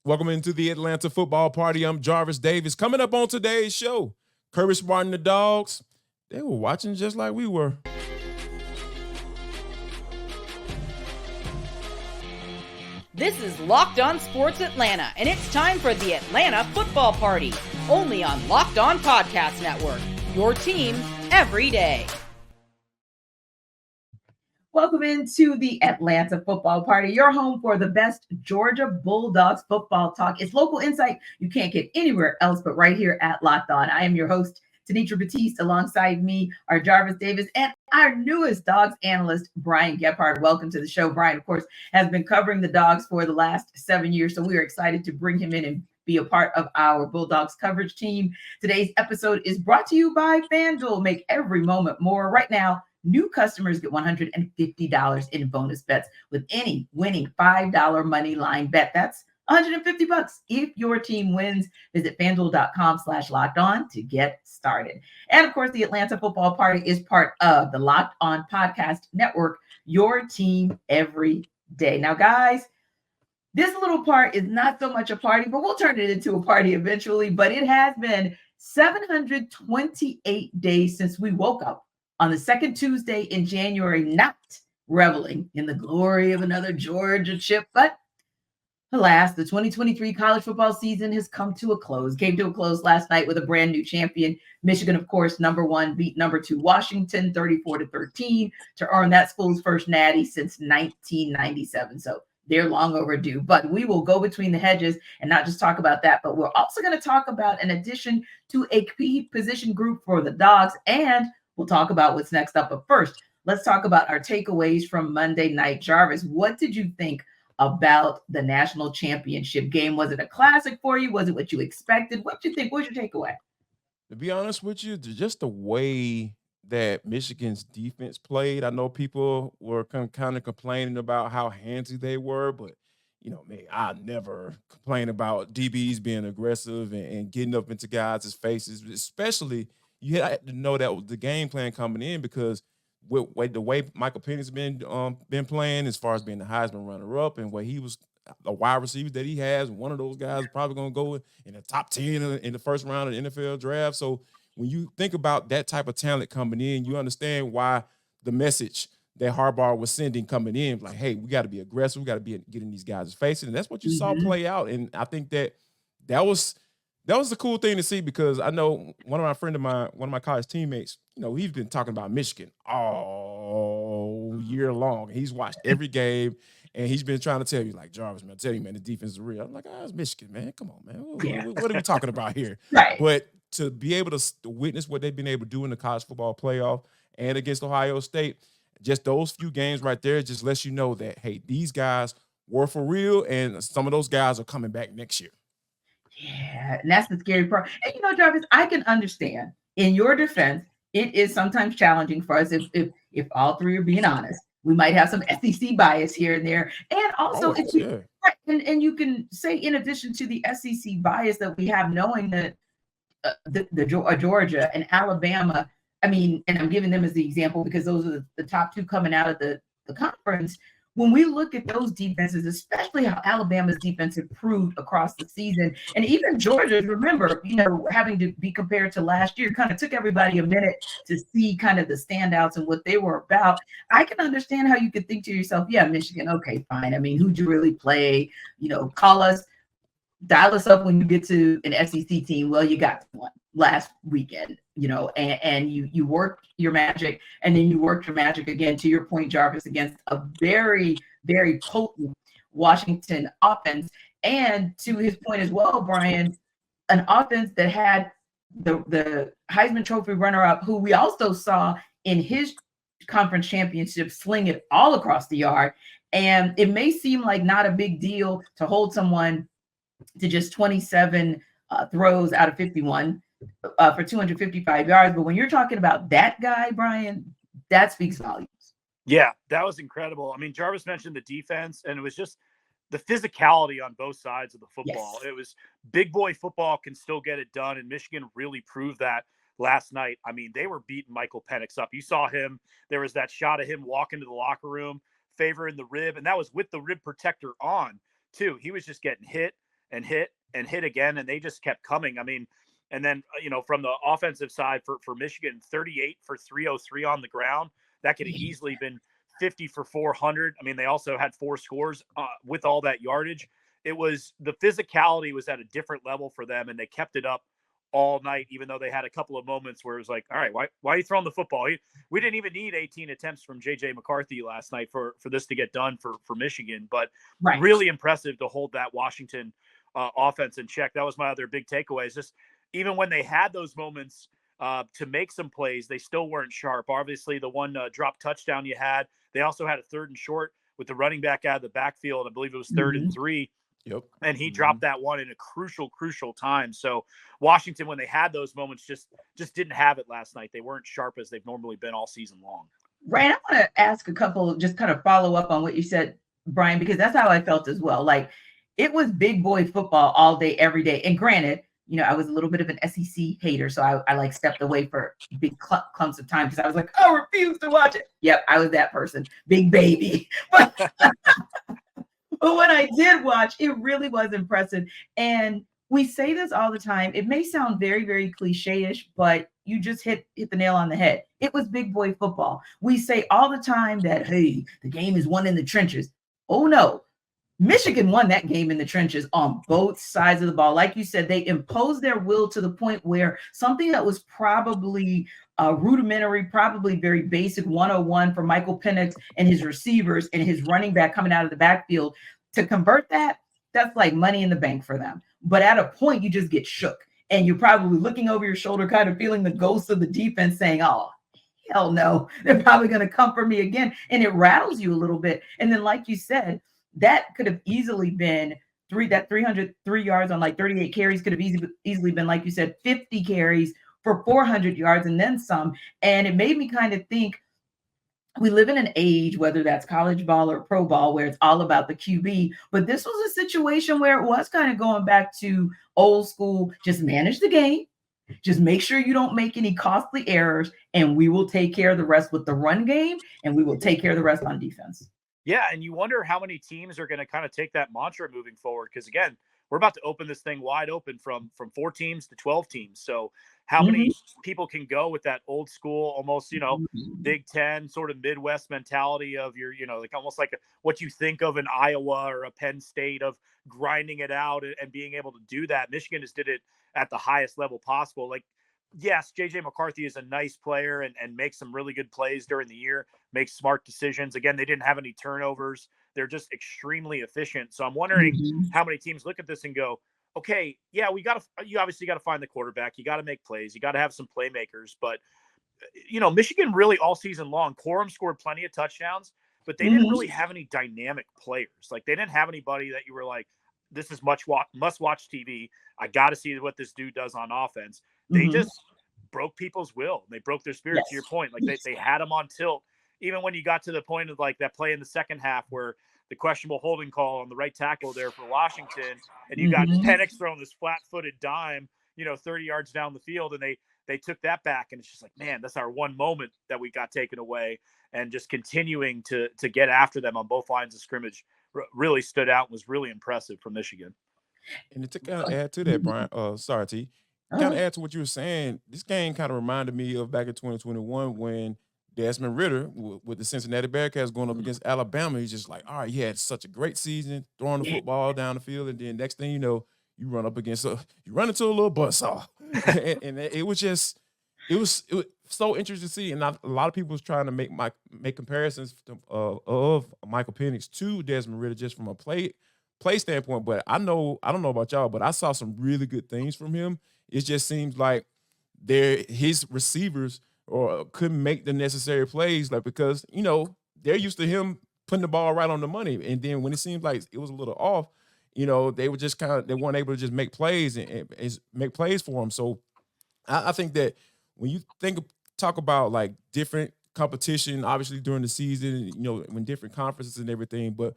Welcome into the Atlanta football party. I'm Jarvis Davis. Coming up on today's show, Kirby Smart and the Dogs, they were watching just like we were. This is Locked On Sports Atlanta, and it's time for the Atlanta Football Party, only on Locked On Podcast Network, your team every day. Welcome into the Atlanta Football Party, your home for the best Georgia Bulldogs football talk. It's local insight you can't get anywhere else but right here at Locked On. I am your host, Tenitra Batiste. Alongside me are Jarvis Davis and our newest Dogs analyst, Brian Gebhardt. Welcome to the show. Brian, of course, has been covering the Dogs for the last 7 years, so we are excited to bring him in and be a part of our Bulldogs coverage team. Today's episode is brought to you by FanDuel. Make every moment more. Right now, new customers get $150 in bonus bets with any winning $5 money line bet. That's $150 if your team wins. Visit FanDuel.com/locked-on to get started. And of course, the Atlanta Football Party is part of the Locked On Podcast Network, your team every day. Now, guys, this little part is not so much a party, but we'll turn it into a party eventually. But it has been 728 days since we woke up on the second Tuesday in January, not reveling in the glory of another Georgia chip. But alas, the 2023 college football season has come to a close, came to a close last night with a brand new champion. Michigan, of course, number one, beat number two Washington 34-13 to earn that school's first natty since 1997. So they're long overdue, but we will go between the hedges and not just talk about that, but we're also going to talk about an addition to a key position group for the Dogs, and we'll talk about what's next up. But first, let's talk about our takeaways from Monday night. Jarvis, what did you think about the national championship game? Was it a classic for you? Was it what you expected? What did you think? What was your takeaway? To be honest with you, just the way that Michigan's defense played, I know people were kind of complaining about how handsy they were, but man, I never complain about DBs being aggressive and getting up into guys' faces, especially you had to know that was the game plan coming in, because with the way Michael Penny's been playing as far as being the Heisman runner-up and what he was, the wide receivers that he has, one of those guys is probably going to go in the top 10 in the first round of the NFL draft. So when you think about that type of talent coming in, you understand why the message that Harbaugh was sending coming in, like, hey, we got to be aggressive. We got to be getting these guys' faces. And that's what you saw play out. And I think that was the cool thing to see, because I know one of my college teammates, he's been talking about Michigan all year long. He's watched every game, and he's been trying to tell you, like, Jarvis, man, the defense is real. I'm like, it's Michigan, man. Come on, man. What are we talking about here? Right. But to be able to witness what they've been able to do in the college football playoff and against Ohio State, just those few games right there just lets you know that, hey, these guys were for real, and some of those guys are coming back next year. Yeah, and that's the scary part. And Jarvis, I can understand. In your defense, it is sometimes challenging for us if all three are being honest. We might have some SEC bias here and there, and also and you can say, in addition to the SEC bias that we have, knowing that Georgia and Alabama, I mean, and I'm giving them as the example because those are the top two coming out of the conference. When we look at those defenses, especially how Alabama's defense improved across the season, and even Georgia, remember, having to be compared to last year, kind of took everybody a minute to see kind of the standouts and what they were about. I can understand how you could think to yourself, yeah, Michigan, okay, fine. I mean, who'd you really play? Dial us up when you get to an SEC team. Well, you got one last weekend, and you worked your magic, and then you worked your magic again, to your point, Jarvis, against a very, very potent Washington offense. And to his point as well, Brian, an offense that had the Heisman Trophy runner-up, who we also saw in his conference championship sling it all across the yard. And it may seem like not a big deal to hold someone to just 27 throws out of 51 for 255 yards. But when you're talking about that guy, Brian, that speaks volumes. Yeah, that was incredible. I mean, Jarvis mentioned the defense, and it was just the physicality on both sides of the football. Yes. It was big boy football can still get it done, and Michigan really proved that last night. I mean, they were beating Michael Penix up. You saw him. There was that shot of him walking to the locker room, favoring the rib, and that was with the rib protector on, too. He was just getting hit. and hit again, and they just kept coming. I mean, and then, from the offensive side for Michigan, 38 for 303 on the ground. That could have easily been 50 for 400. I mean, they also had 4 scores with all that yardage. It was, the physicality was at a different level for them, and they kept it up all night, even though they had a couple of moments where it was like, all right, why are you throwing the football? We didn't even need 18 attempts from JJ McCarthy last night for this to get done for Michigan, but really impressive to hold that Washington offense in check. That was my other big takeaway, is just even when they had those moments to make some plays, they still weren't sharp. Obviously, the one drop touchdown you had, they also had a 3rd and short with the running back out of the backfield. I believe it was 3rd and 3. Yep. And he dropped that one in a crucial time. So Washington, when they had those moments, just didn't have it last night. They weren't sharp as they've normally been all season long. Right. I want to ask a couple, just kind of follow up on what you said, Brian, because that's how I felt as well. Like, it was big boy football all day, every day. And granted, I was a little bit of an SEC hater, so I like stepped away for big clumps of time because I was like, I refuse to watch it. Yep, I was that person, big baby. But when I did watch, it really was impressive. And we say this all the time. It may sound very, very cliche-ish, but you just hit the nail on the head. It was big boy football. We say all the time that, hey, the game is won in the trenches. Oh, no. Michigan won that game in the trenches on both sides of the ball. Like you said, they imposed their will to the point where something that was probably rudimentary, probably very basic 101 for Michael Penix and his receivers and his running back coming out of the backfield, to convert that's like money in the bank for them. But at a point, you just get shook, and you're probably looking over your shoulder, kind of feeling the ghosts of the defense saying, oh, hell no, they're probably going to come for me again. And it rattles you a little bit. And then, like you said, that could have easily been 303 yards on like 38 carries could have easily been, like you said, 50 carries for 400 yards and then some. And it made me kind of think, we live in an age, whether that's college ball or pro ball, where it's all about the QB. But this was a situation where it was kind of going back to old school, just manage the game. Just make sure you don't make any costly errors, and we will take care of the rest with the run game, and we will take care of the rest on defense. Yeah, and you wonder how many teams are going to kind of take that mantra moving forward, because, again, we're about to open this thing wide open from 4 teams to 12 teams. So how many people can go with that old school, almost, Big Ten sort of Midwest mentality of your, like almost like what you think of an Iowa or a Penn State of grinding it out and being able to do that. Michigan just did it at the highest level possible. Like, yes, JJ McCarthy is a nice player and makes some really good plays during the year, makes smart decisions. Again, they didn't have any turnovers. They're just extremely efficient. So I'm wondering how many teams look at this and go, okay, yeah, you obviously got to find the quarterback. You got to make plays. You got to have some playmakers. But, Michigan really all season long, Corum scored plenty of touchdowns, but they didn't really have any dynamic players. Like, they didn't have anybody that you were like, this is must-watch TV. I got to see what this dude does on offense. They just broke people's will. They broke their spirit, to your point. Like, they had them on tilt. Even when you got to the point of, like, that play in the second half where the questionable holding call on the right tackle there for Washington, and you got Penix throwing this flat-footed dime, 30 yards down the field, and they took that back, and it's just like, man, that's our one moment that we got taken away. And just continuing to get after them on both lines of scrimmage really stood out and was really impressive from Michigan. And to kind of add to that, Brian, sorry, T, kind of add to what you were saying, this game kind of reminded me of back in 2021 when Desmond Ridder with the Cincinnati Bearcats going up against Alabama. He's just like, all right, he had such a great season throwing the football down the field, and then next thing you know, you run up against you run into a little buzzsaw. and it was so interesting to see. And a lot of people was trying to make comparisons of Michael Penix to Desmond Ridder just from a play standpoint. But I don't know about y'all, but I saw some really good things from him. It just seems like his receivers couldn't make the necessary plays, like, because they're used to him putting the ball right on the money, and then when it seemed like it was a little off, they were just they weren't able to just make plays and make plays for him. So I think that when you talk about like different competition, obviously during the season, when different conferences and everything, but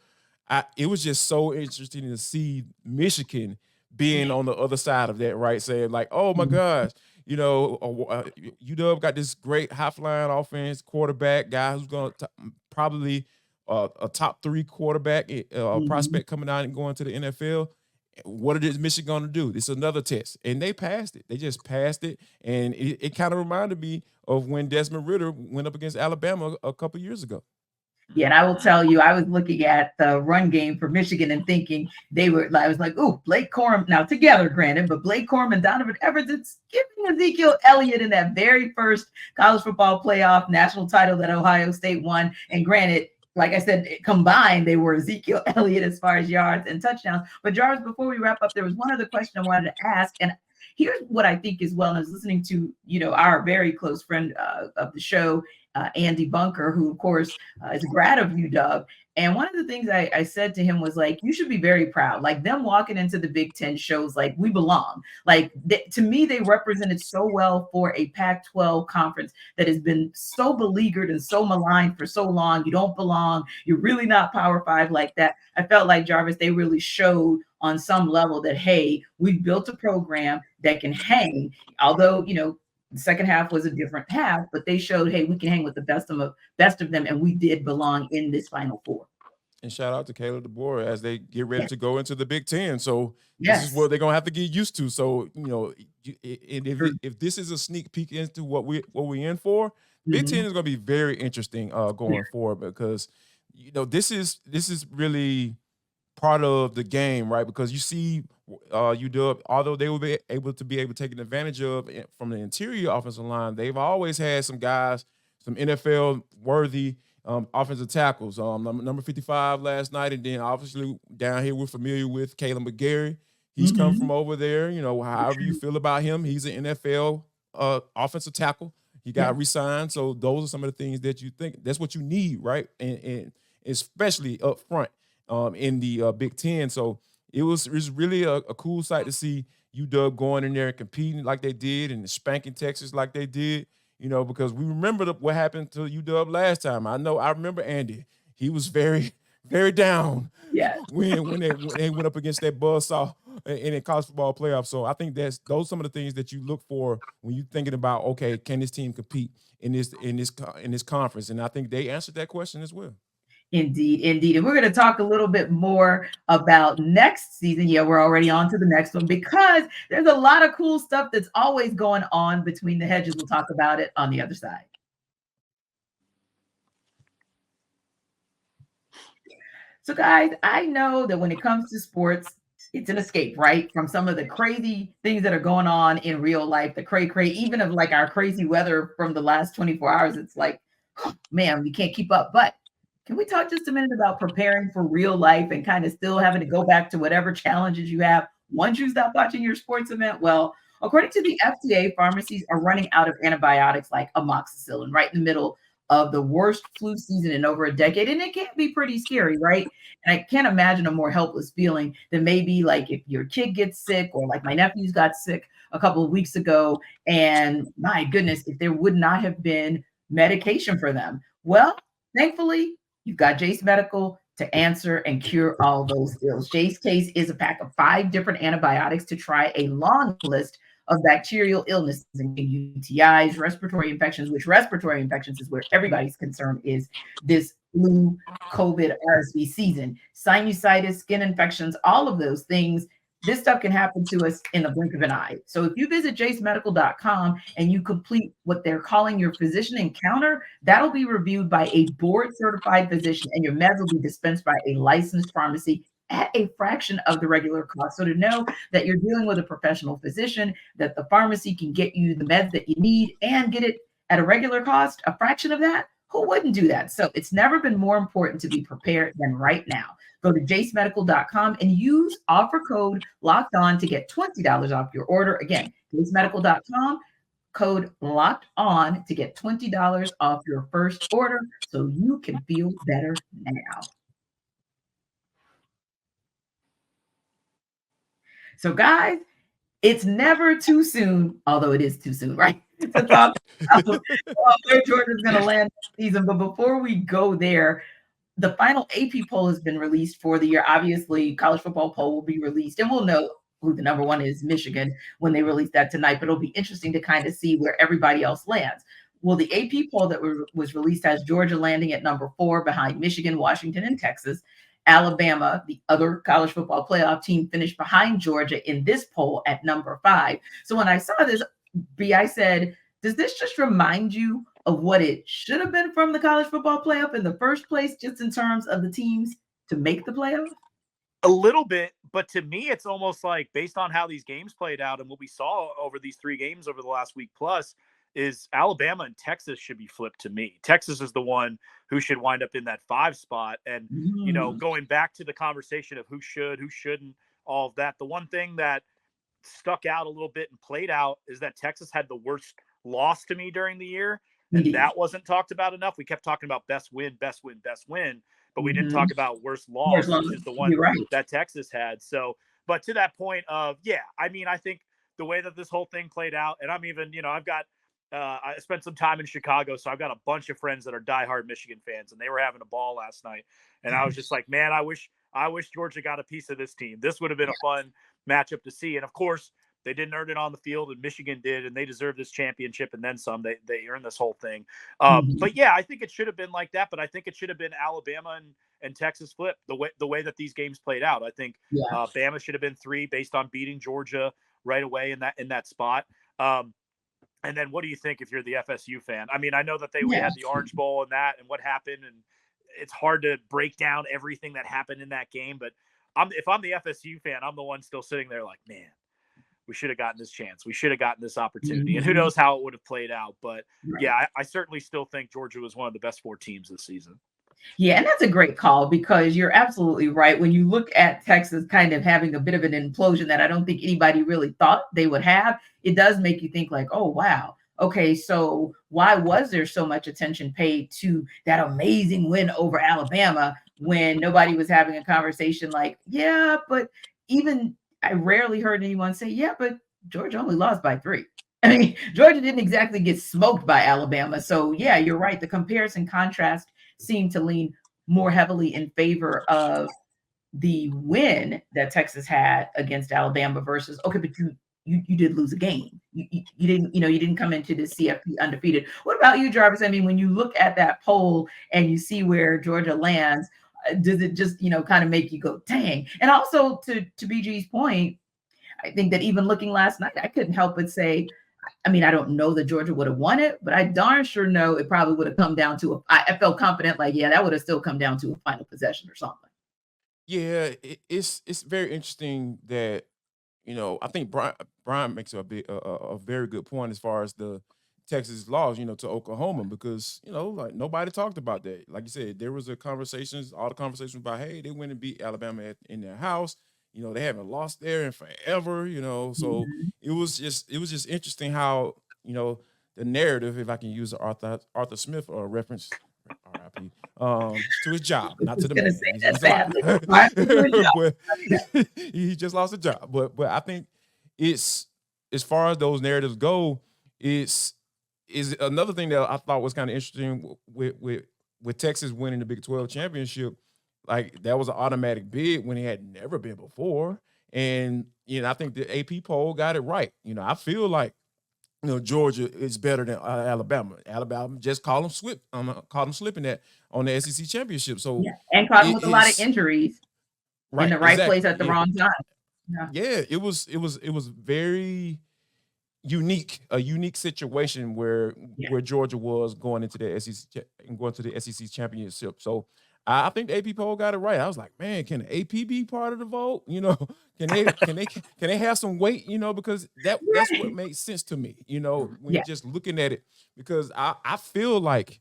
it was just so interesting to see Michigan being on the other side of that, right? Saying like, oh my gosh, UW got this great high-flying offense, quarterback guy who's going to probably a top 3 quarterback prospect coming out and going to the NFL. What is Michigan going to do? It's another test. And they passed it. They just passed it. And it kind of reminded me of when Desmond Ridder went up against Alabama a couple years ago. Yeah, and I will tell you, I was looking at the run game for Michigan and thinking I was like, ooh, Blake Corum, now together, granted, but Blake Corum and Donovan Edwards, it's giving Ezekiel Elliott in that very first college football playoff national title that Ohio State won. And granted, like I said, combined, they were Ezekiel Elliott as far as yards and touchdowns. But Jarvis, before we wrap up, there was one other question I wanted to ask. And here's what I think as well. And I was listening to, our very close friend of the show, Andy Bunker, who, of course, is a grad of UW. And one of the things I said to him was like, you should be very proud. Like them walking into the Big Ten shows like we belong. Like to me, they represented so well for a Pac-12 conference that has been so beleaguered and so maligned for so long. You don't belong. You're really not Power 5 like that. I felt like, Jarvis, they really showed on some level that, hey, we've built a program that can hang, although, the second half was a different half, but they showed, hey, we can hang with the best of them, and we did belong in this Final Four. And shout out to Caleb DeBoer as they get ready to go into the Big Ten. So this is what they're gonna have to get used to. So if this is a sneak peek into what we're in for, Big Ten is gonna be very interesting going forward, because this is really part of the game, right? Because you see UW, although they will be able to take advantage of from the interior offensive line, they've always had some guys, some NFL worthy offensive tackles. Number 55 last night, and then obviously down here we're familiar with Caleb McGarry. He's come from over there. However you feel about him, he's an NFL offensive tackle. He got re-signed, so those are some of the things that you think that's what you need, right? And especially up front in the Big Ten. So it was really a cool sight to see UW going in there and competing like they did and spanking Texas like they did. Because we remember what happened to UW last time. I remember Andy. He was very, very down when they went up against that buzzsaw in a college football playoff. So I think those are some of the things that you look for when you're thinking about, okay, can this team compete in this conference? And I think they answered that question as well. Indeed. And we're going to talk a little bit more about next season. Yeah, we're already on to the next one because there's a lot of cool stuff that's always going on between the hedges. We'll talk about it on the other side. So, guys, I know that when it comes to sports, it's an escape, right? From some of the crazy things that are going on in real life, the cray, even of like our crazy weather from the last 24 hours. It's like, man, we can't keep up. But can we talk just a minute about preparing for real life and kind of still having to go back to whatever challenges you have once you stop watching your sports event? Well, according to the FDA, pharmacies are running out of antibiotics like amoxicillin right in the middle of the worst flu season in over a decade. And it can be pretty scary, right? And I can't imagine a more helpless feeling than maybe like if your kid gets sick, or like my nephews got sick a couple of weeks ago. And my goodness, if there would not have been medication for them. Well, thankfully, you've got Jase Medical to answer and cure all those ills. Jase Case is a pack of 5 different antibiotics to try a long list of bacterial illnesses, including UTIs, respiratory infections, which respiratory infections is where everybody's concern is this flu, COVID, RSV season, sinusitis, skin infections, all of those things. This stuff can happen to us in the blink of an eye. So if you visit jasemedical.com and you complete what they're calling your physician encounter, that'll be reviewed by a board-certified physician, and your meds will be dispensed by a licensed pharmacy at a fraction of the regular cost. So to know that you're dealing with a professional physician, that the pharmacy can get you the meds that you need and get it at a regular cost, a fraction of that, who wouldn't do that? So it's never been more important to be prepared than right now. Go to jasemedical.com and use offer code locked on to get $20 off your order. Again, jasemedical.com, code locked on to get $20 off your first order so you can feel better now. So guys, it's never too soon, although it is too soon, right? To talk about where Georgia's going to land this season. But before we go there, the final AP poll has been released for the year. Obviously, college football poll will be released, and we'll know who the number one is, Michigan, when they release that tonight. But it'll be interesting to kind of see where everybody else lands. Well, the AP poll that was released has Georgia landing at number 4 behind Michigan, Washington, and Texas. Alabama, the other college football playoff team, finished behind Georgia in this poll at number 5. So when I saw this, B, I said, does this just remind you of what it should have been from the college football playoff in the first place, just in terms of the teams to make the playoff? A little bit, but to me, it's almost like, based on how these games played out and what we saw over these 3 games over the last week plus, is Alabama and Texas should be flipped to me. Texas is the one who should wind up in that 5 spot. And, going back to the conversation of who should, who shouldn't, all of that, the one thing that stuck out a little bit and played out is that Texas had the worst loss to me during the year. And that wasn't talked about enough. We kept talking about best win, best win, best win, but we didn't talk about worst loss, which is the one that Texas had. So, but to that point of, I think the way that this whole thing played out, and I'm even, I've got, I spent some time in Chicago, so I've got a bunch of friends that are diehard Michigan fans, and they were having a ball last night. And I was just like, man, I wish Georgia got a piece of this team. This would have been a fun matchup to see. And of course, they didn't earn it on the field, and Michigan did, and they deserve this championship and then some. They earned this whole thing. But I think it should have been like that. But I think it should have been Alabama and Texas flip the way that these games played out. I think Bama should have been 3 based on beating Georgia right away in that spot. And then what do you think if you're the FSU fan? I mean, I know that we had the Orange Bowl and that and what happened, and it's hard to break down everything that happened in that game. But if I'm the FSU fan, I'm the one still sitting there like, man, we should have gotten this chance. We should have gotten this opportunity. And who knows how it would have played out. But I certainly still think Georgia was one of the best 4 teams this season. Yeah, and that's a great call, because you're absolutely right. When you look at Texas kind of having a bit of an implosion that I don't think anybody really thought they would have, it does make you think like, oh, wow. Okay, so why was there so much attention paid to that amazing win over Alabama when nobody was having a conversation like, but even I rarely heard anyone say, but Georgia only lost by 3. I mean, Georgia didn't exactly get smoked by Alabama. So, you're right. The comparison contrast seemed to lean more heavily in favor of the win that Texas had against Alabama versus, okay, but you did lose a game. You didn't come into the CFP undefeated. What about you, Jarvis? I mean, when you look at that poll and you see where Georgia lands, does it just, kind of make you go, dang? And also to BG's point, I think that even looking last night, I couldn't help but say, I mean, I don't know that Georgia would have won it, but I darn sure know it probably would have come down to I felt confident, like, that would have still come down to a final possession or something. Yeah, it's very interesting that, I think Brian makes a very good point as far as the Texas loss, to Oklahoma, because, like nobody talked about that. Like you said, there was all the conversations about, hey, they went and beat Alabama in their house. They haven't lost there in forever, so it was just interesting how, the narrative, if I can use the Arthur Smith reference, RIP, to his job, not to the man. He just lost a job. But I think it's, as far as those narratives go, is another thing that I thought was kind of interesting with Texas winning the Big 12 championship. Like, that was an automatic bid when it had never been before. And, I think the AP poll got it right. I feel like, Georgia is better than Alabama. Alabama just caught them slipping that on the SEC championship. So and caught them with a lot of injuries in the right place at the wrong time. It was very unique, a unique situation where Georgia was going into the SEC championship. So I think the AP poll got it right. I was like, man, can the AP be part of the vote? Can they have some weight? Because that's what makes sense to me. When you're just looking at it, because I feel like,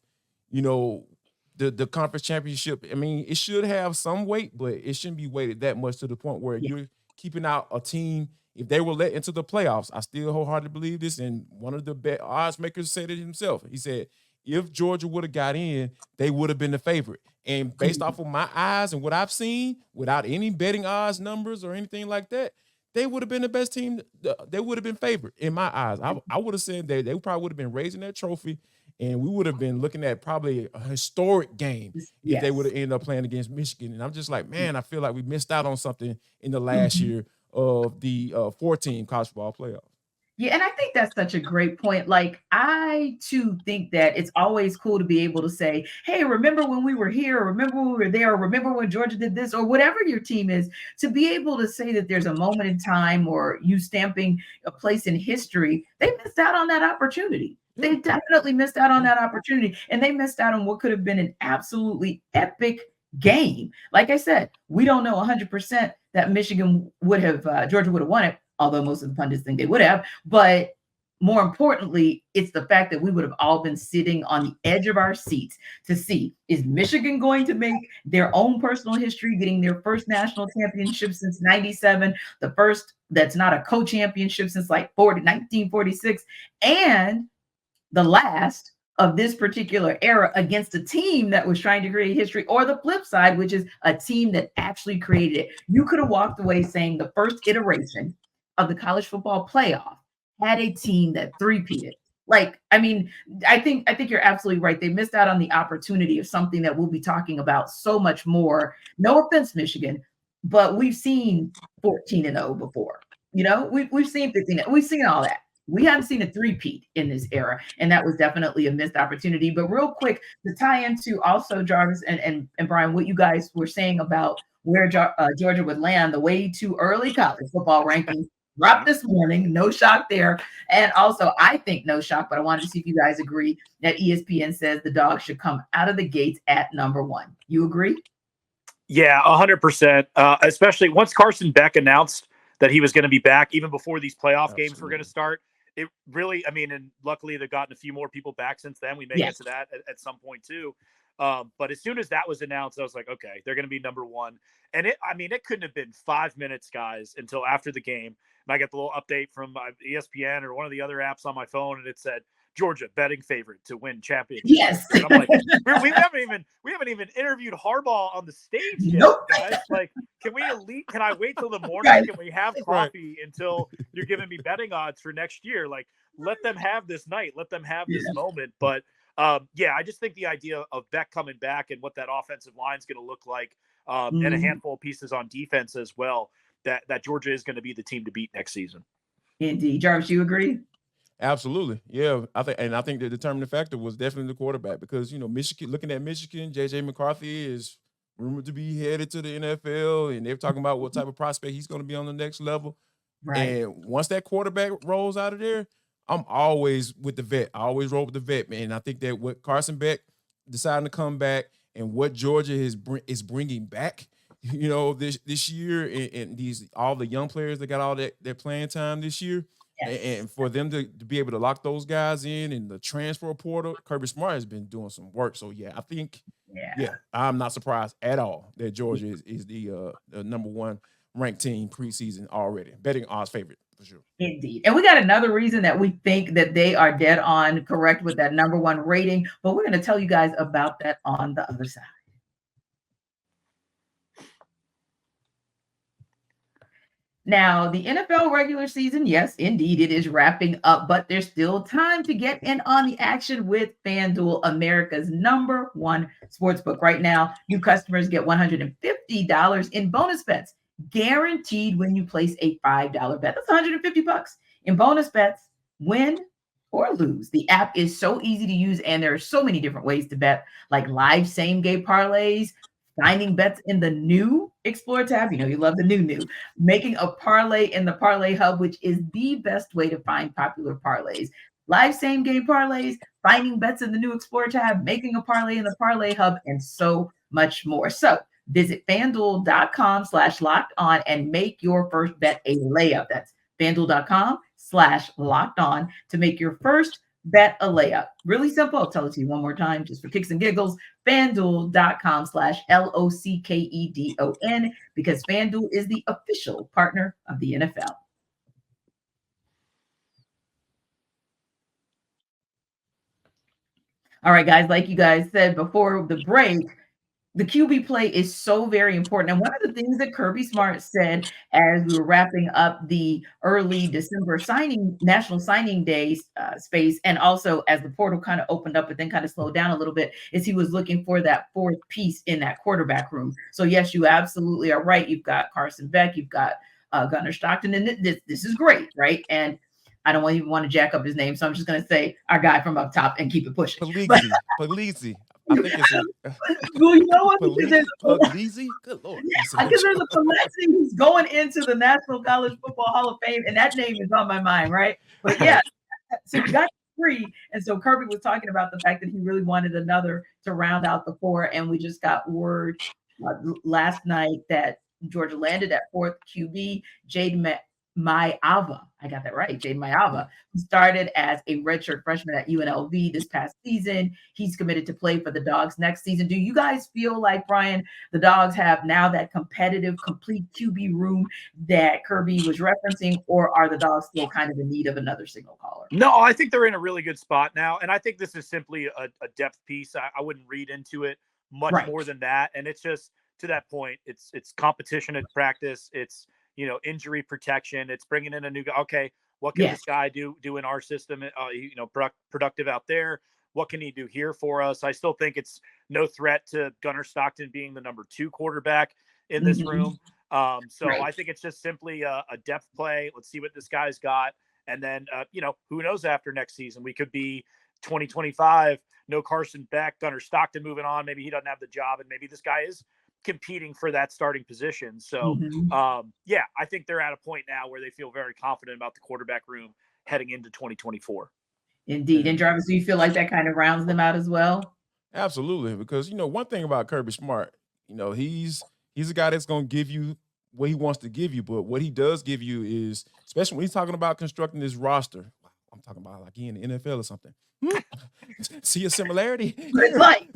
the conference championship, I mean, it should have some weight, but it shouldn't be weighted that much to the point where you're keeping out a team. If they were let into the playoffs, I still wholeheartedly believe this. And one of the odds makers said it himself. He said, if Georgia would have got in, they would have been the favorite. And based off of my eyes and what I've seen, without any betting odds numbers or anything like that, they would have been the best team. They would have been favored in my eyes. I would have said that they probably would have been raising that trophy, and we would have been looking at probably a historic game if they would have ended up playing against Michigan. And I'm just like, man, I feel like we missed out on something in the last year of the 14 college football playoff. Yeah, and I think that's such a great point. Like, I too think that it's always cool to be able to say, hey, remember when we were here, or remember when we were there, or remember when Georgia did this, or whatever your team is, to be able to say that there's a moment in time or you stamping a place in history. They missed out on that opportunity. They definitely missed out on that opportunity. And they missed out on what could have been an absolutely epic game. Like I said, we don't know 100% that Michigan would have, Georgia would have won it, although most of the pundits think they would have. But more importantly, it's the fact that we would have all been sitting on the edge of our seats to see, is Michigan going to make their own personal history, getting their first national championship since 97, the first that's not a co-championship since like 1946, and the last of this particular era against a team that was trying to create history, or the flip side, which is a team that actually created it. You could have walked away saying the first iteration of the college football playoff had a team that three-peated. Like, I mean, I think you're absolutely right. They missed out on the opportunity of something that we'll be talking about so much more. No offense, Michigan, but we've seen 14-0 before. You know, we've seen 15. We've seen all that. We haven't seen a three-peat in this era, and that was definitely a missed opportunity. But real quick, to tie into also Jarvis and Brian, what you guys were saying about where Georgia would land, the way too early college football rankings dropped this morning. No shock there. And also, I think no shock, but I wanted to see if you guys agree that ESPN says the Dogs should come out of the gates at number 1. You agree? Yeah, 100%. Especially once Carson Beck announced that he was going to be back, even before these playoff games were going to start. It really, I mean, and luckily they've gotten a few more people back since then. We may get to that at some point too. But as soon as that was announced, I was like, okay, they're going to be number 1. And it couldn't have been 5 minutes, guys, until after the game. And I got the little update from ESPN or one of the other apps on my phone, and it said Georgia betting favorite to win championship. Yes. And I'm like, we haven't even interviewed Harbaugh on the stage yet, Nope. guys. Like, can I wait till the morning? Can we have coffee until you're giving me betting odds for next year? Like, let them have this night. Let them have this moment. But I just think the idea of Beck coming back and what that offensive line is going to look like, and a handful of pieces on defense as well, that Georgia is going to be the team to beat next season. Indeed. Jarvis, you agree? Absolutely. Yeah. I think the determining factor was definitely the quarterback, because, Michigan, looking at Michigan, JJ McCarthy is rumored to be headed to the NFL, and they're talking about what type of prospect he's going to be on the next level. Right. And once that quarterback rolls out of there, I'm always with the vet. I always roll with the vet, man. I think that what Carson Beck deciding to come back and what Georgia is bringing back, this year, and these all the young players that got all that playing time this year, and for them to be able to lock those guys in the transfer portal, Kirby Smart has been doing some work. So I think, I'm not surprised at all that Georgia is the number 1 ranked team preseason already. Betting odds favorite for sure. Indeed. And we got another reason that we think that they are dead on correct with that number 1 rating, but we're going to tell you guys about that on the other side. Now, the NFL regular season, yes, indeed, it is wrapping up, but there's still time to get in on the action with FanDuel, America's number 1 sportsbook. Right now, new customers get $150 in bonus bets, guaranteed when you place a $5 bet. That's $150 in bonus bets, win or lose. The app is so easy to use, and there are so many different ways to bet, like live same-game parlays, finding bets in the new Explore tab. You love the new, making a parlay in the Parlay Hub, which is the best way to find popular parlays. Live same game parlays, finding bets in the new Explore tab, making a parlay in the Parlay Hub, and so much more. So visit FanDuel.com/locked-on and make your first bet a layup. That's FanDuel.com/locked-on to make your first bet a layup. Really simple. I'll tell it to you one more time just for kicks and giggles. FanDuel.com/LOCKEDON, because FanDuel is the official partner of the NFL. All right, guys, like you guys said before the break, the QB play is so very important. And one of the things that Kirby Smart said as we were wrapping up the early December National Signing Day space, and also as the portal kind of opened up but then kind of slowed down a little bit, is he was looking for that 4th piece in that quarterback room. So yes, you absolutely are right. You've got Carson Beck, you've got Gunnar Stockton, and this is great, right? And I don't even want to jack up his name, so I'm just going to say our guy from up top and keep it pushing. Palisi. I think it's well, you know what? Puglisi? Good Lord. Because there's a Palesi who's going into the National College Football Hall of Fame, and that name is on my mind, right? But yeah, so you got 3. And so Kirby was talking about the fact that he really wanted another to round out the 4. And we just got word last night that Georgia landed at 4th QB, Jade Maiava. I got that right. Jade Maiava, who started as a redshirt freshman at UNLV this past season. He's committed to play for the Dogs next season. Do you guys feel like, Brian, the Dogs have now that competitive, complete QB room that Kirby was referencing, or are the Dogs still kind of in need of another signal caller? No, I think they're in a really good spot now. And I think this is simply a depth piece. I wouldn't read into it much more than that. And it's just, to that point, it's competition at practice. It's, injury protection. It's bringing in a new guy. Okay, what can this guy do in our system? Productive out there. What can he do here for us? I still think it's no threat to Gunnar Stockton being the number 2 quarterback in this room. I think it's just simply a depth play. Let's see what this guy's got. And then, who knows after next season? We could be 2025, no Carson Beck, Gunnar Stockton moving on. Maybe he doesn't have the job, and maybe this guy is competing for that starting position. So, I think they're at a point now where they feel very confident about the quarterback room heading into 2024. Indeed. And Jarvis, do you feel like that kind of rounds them out as well? Absolutely. Because, one thing about Kirby Smart, he's a guy that's going to give you what he wants to give you. But what he does give you is, especially when he's talking about constructing this roster, I'm talking about like he in the NFL or something. See a similarity?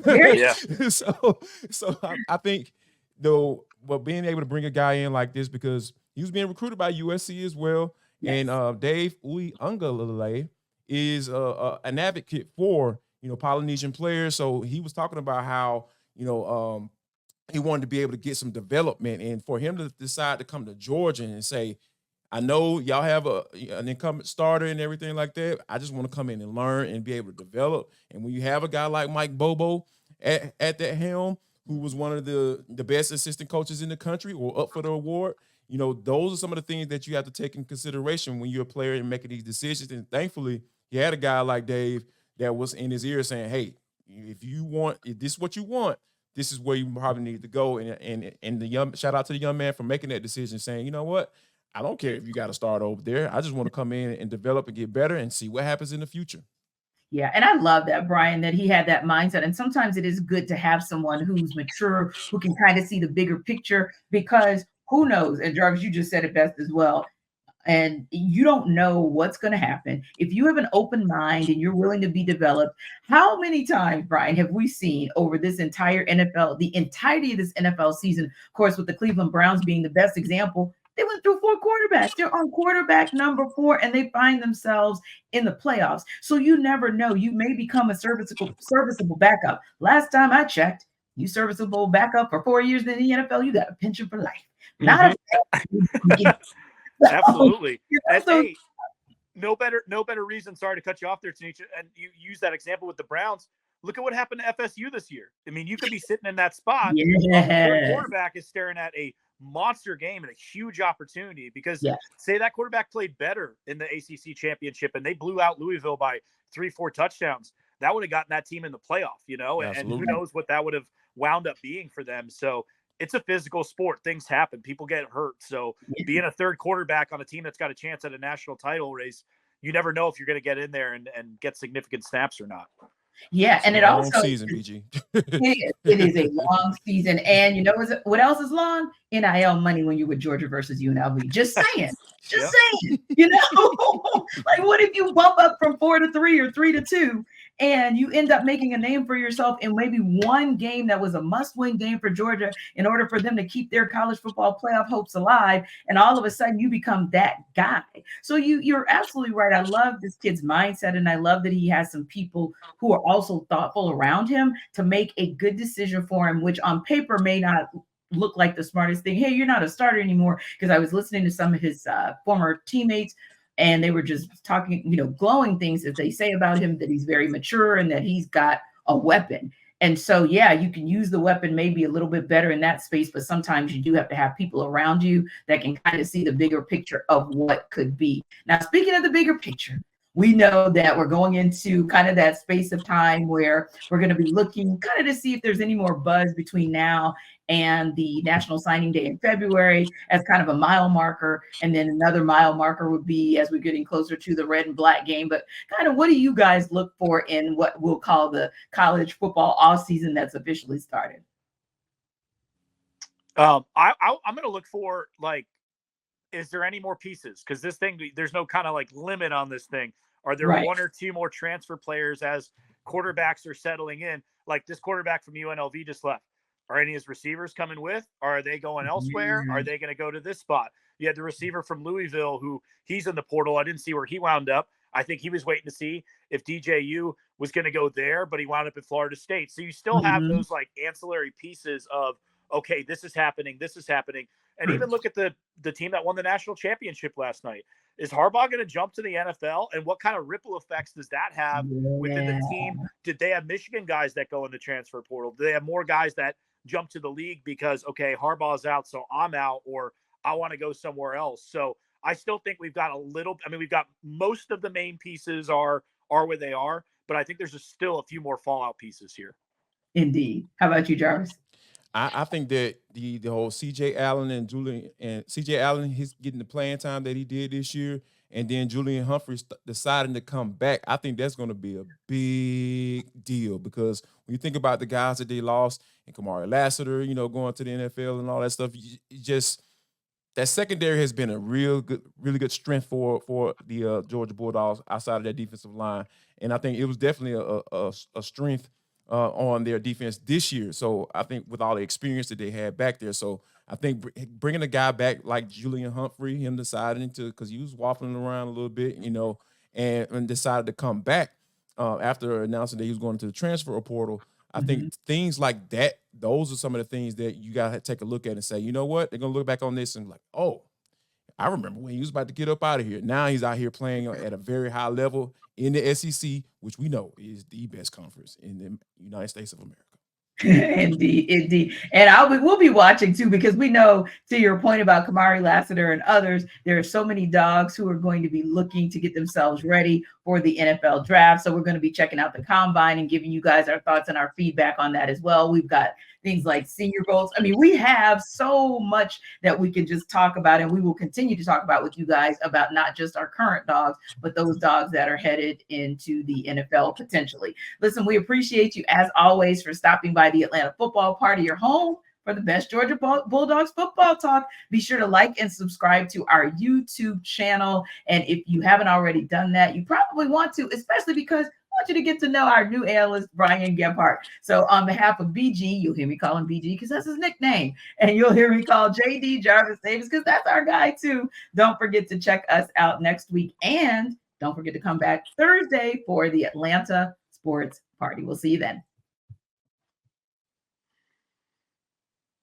Yeah. So I think, though, being able to bring a guy in like this, because he was being recruited by USC as well, and Dave Uiagalelei is an advocate for Polynesian players. So he was talking about how he wanted to be able to get some development, and for him to decide to come to Georgia and say, I know y'all have an incumbent starter and everything like that. I just want to come in and learn and be able to develop. And when you have a guy like Mike Bobo at that helm, who was one of the best assistant coaches in the country or up for the award, those are some of the things that you have to take in consideration when you're a player and making these decisions. And thankfully, you had a guy like Dave that was in his ear saying, hey, if this is what you want, this is where you probably need to go. And the shout out to the young man for making that decision, saying, you know what? I don't care if you got to start over there. I just want to come in and develop and get better and see what happens in the future. Yeah, and I love that, Brian, that he had that mindset. And sometimes it is good to have someone who's mature, who can kind of see the bigger picture, because who knows? And Jarvis, you just said it best as well. And you don't know what's going to happen. If you have an open mind and you're willing to be developed, how many times, Brian, have we seen over this entire NFL, the entirety of this NFL season, of course, with the Cleveland Browns being the best example, they went through 4 quarterbacks. They're on quarterback number 4, and they find themselves in the playoffs. So you never know. You may become a serviceable backup. Last time I checked, you serviceable backup for 4 years in the NFL, you got a pension for life. Not a Absolutely. And hey, no better reason. Sorry to cut you off there, Tenitra. And you use that example with the Browns. Look at what happened to FSU this year. I mean, you could be sitting in that spot. The quarterback is staring at a monster game and a huge opportunity, because say that quarterback played better in the ACC championship and they blew out Louisville by 3-4 touchdowns, that would have gotten that team in the playoff, and who knows what that would have wound up being for them. So it's a physical sport. Things happen. People get hurt. So being a third quarterback on a team that's got a chance at a national title race, you never know if you're going to get in there and get significant snaps or not. Yeah, and it also season, BG. It is a long season, and you know what else is long? NIL money when you're with Georgia versus UNLV. Just saying, saying. Like what if you bump up from 4 to 3 or 3 to 2, and you end up making a name for yourself in maybe one game that was a must-win game for Georgia in order for them to keep their college football playoff hopes alive, and all of a sudden you become that guy. So you're absolutely right. I love this kid's mindset, and I love that he has some people who are also thoughtful around him to make a good decision for him, which on paper may not look like the smartest thing. Hey, you're not a starter anymore. Because I was listening to some of his former teammates, and they were just talking, glowing things that they say about him, that he's very mature and that he's got a weapon. And so, yeah, you can use the weapon maybe a little bit better in that space, but sometimes you do have to have people around you that can kind of see the bigger picture of what could be. Now, speaking of the bigger picture, we know that we're going into kind of that space of time where we're going to be looking kind of to see if there's any more buzz between now and the National Signing Day in February as kind of a mile marker. And then another mile marker would be as we're getting closer to the red and black game. But kind of what do you guys look for in what we'll call the college football off season that's officially started? I'm going to look for, like, is there any more pieces? Because this thing, there's no kind of like limit on this thing. Are there one or two more transfer players as quarterbacks are settling in? Like this quarterback from UNLV just left. Are any of his receivers coming with? Are they going elsewhere? Are they going to go to this spot? You had the receiver from Louisville who he's in the portal. I didn't see where he wound up. I think he was waiting to see if DJU was going to go there, but he wound up at Florida State. So you still have those like ancillary pieces of, okay, this is happening. This is happening. And even look at the team that won the national championship last night. Is Harbaugh going to jump to the NFL? And what kind of ripple effects does that have within the team? Did they have Michigan guys that go in the transfer portal? Do they have more guys that jump to the league because, okay, Harbaugh's out, so I'm out, or I want to go somewhere else? So I still think we've got we've got most of the main pieces are where they are, but I think there's still a few more fallout pieces here. Indeed. How about you, Jarvis? I think that the whole CJ Allen and CJ Allen, he's getting the playing time that he did this year, and then Julian Humphreys deciding to come back. I think that's going to be a big deal because when you think about the guys that they lost and Kamari Lassiter, going to the NFL and all that stuff, that secondary has been a really good strength for the Georgia Bulldogs outside of that defensive line, and I think it was definitely a strength on their defense this year. So I think with all the experience that they had back there, so I think bringing a guy back like Julian Humphrey, him deciding to, because he was waffling around a little bit, and decided to come back after announcing that he was going to the transfer portal. I think things like that, those are some of the things that you got to take a look at and say, you know what, they're going to look back on this and like, oh, I remember when he was about to get up out of here. Now he's out here playing at a very high level in the SEC, which we know is the best conference in the United States of America. Indeed. And we'll be watching too, because we know, to your point about Kamari Lassiter and others, there are so many dogs who are going to be looking to get themselves ready for the NFL draft. So we're going to be checking out the combine and giving you guys our thoughts and our feedback on that as well. We've got things like Senior Bowls. I mean, we have so much that we can just talk about, and we will continue to talk about with you guys about not just our current dogs, but those dogs that are headed into the NFL potentially. Listen, we appreciate you as always for stopping by the Atlanta Football Party, your home for the best Georgia Bulldogs football talk. Be sure to like and subscribe to our YouTube channel. And if you haven't already done that, you probably want to, especially because I want you to get to know our new analyst, Brian Gebhardt. So on behalf of BG, you'll hear me call him BG because that's his nickname. And you'll hear me call JD Jarvis Davis because that's our guy too. Don't forget to check us out next week. And don't forget to come back Thursday for the Atlanta Sports Party. We'll see you then.